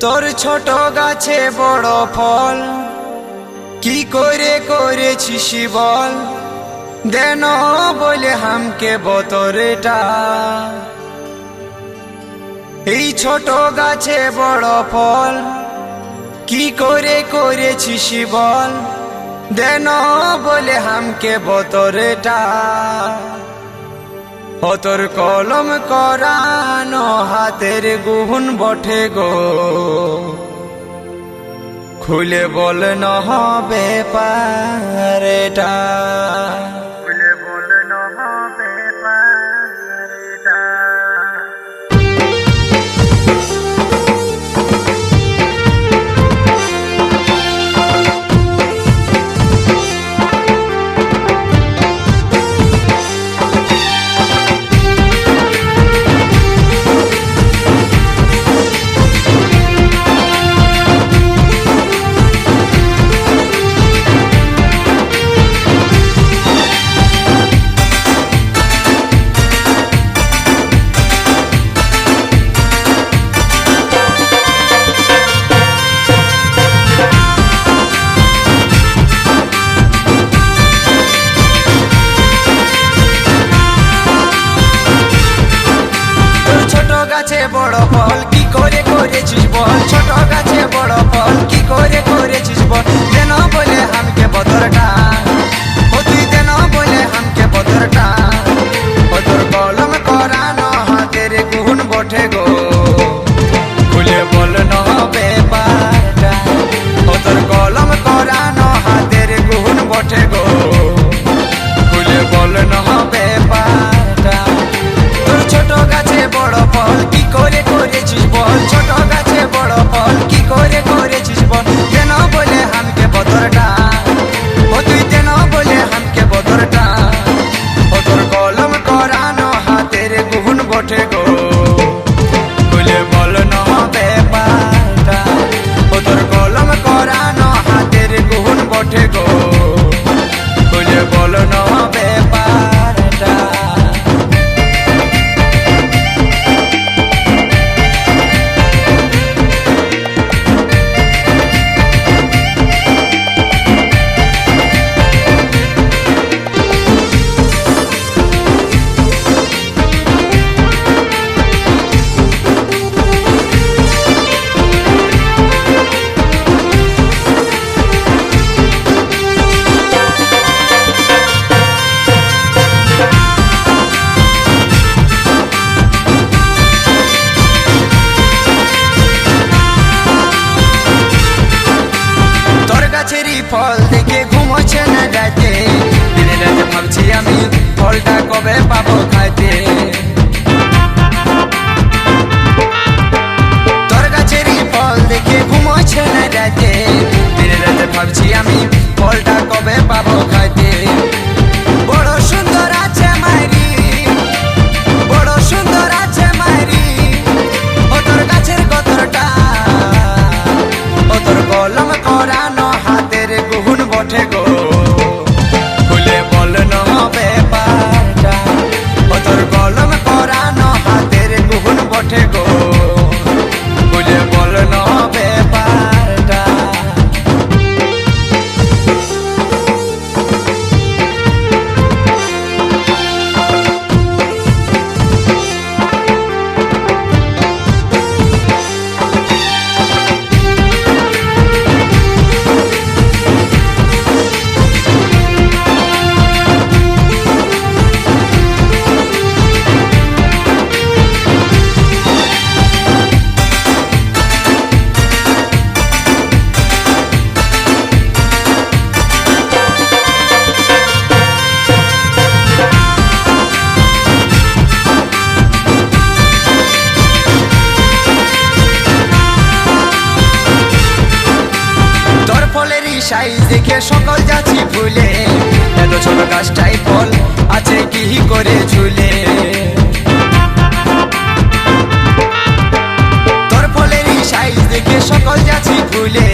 তোর ছোট গাছে বড় ফল, কি করে করেছিস বল, দেন বলে হামকে বতরেটা। এই ছোট গাছে বড় ফল, কি করে করেছিস বল, দেন বলে হামকে বতরেটা। ও তোর কলম করানো হাতের গুণ বটে গো, খুলে বল ন হবে পারেটা, খুলে বল ন হবে পারেটা। গাছে বড় ফল, কি করে করেছিস বল, ছোট গাছে বড় ফল, কি করে করেছিস বল, দেন বলে হামকে বদরটা। ও তুই দেন বলে হামকে বদরটা। ও তোর কলম করানো হাতের গুণ বটে গো, খুলে বল ন হবে পারেটা। ও তোর কলম করানো হাতের গুণ বটে গো, খুলে বল ন হবে পারেটা। তোর ছোট গাছে বড় ফল, কি করে করেছিস বল, ছোট গাছে বড় ফল, কি করে করেছিস বল, দেন বলে হামকে বদরটা। ও তুই দেন বলে হামকে বদরটা। ও তোর কলম করানো হাতের গুণ বটে গো, খুলে বল ন হবে পারেটা। ও তোর কলম করানো হাতের গুণ বটে গো, খুলে বল ন হবে পারেটা। ফল দেখে ঘুমোচ্ছে না রাতে, দিনে রাতে ভাবছি আমি ফলটা কবে পাবো খাইতে। তোর গাছেরই ফল দেখে ঘুমোচ্ছে না রাতে, দিনে রাতে ভাবছি আমি ফলটা কবে পাবো খাইতে। বড় সুন্দর আছে মাইরি, বড় সুন্দর আছে মাইরি, ও তোর গাছের কতটা। ও তোর কলম করানো হাতের গুণ বটে গো, খুলে বল ন হবে পারেটা। ও তোর কলম করানো হাতের গুণ বটে গো, খুলে বল ন হবে পারেটা। সাইজ দেখে সকল যাচ্ছি ভুলে, এত ছোট গাছটাই ফল আছে কি করে ঝুলে। তোর ফলেরই সাইজ দেখে সকল যাচ্ছি ভুলে,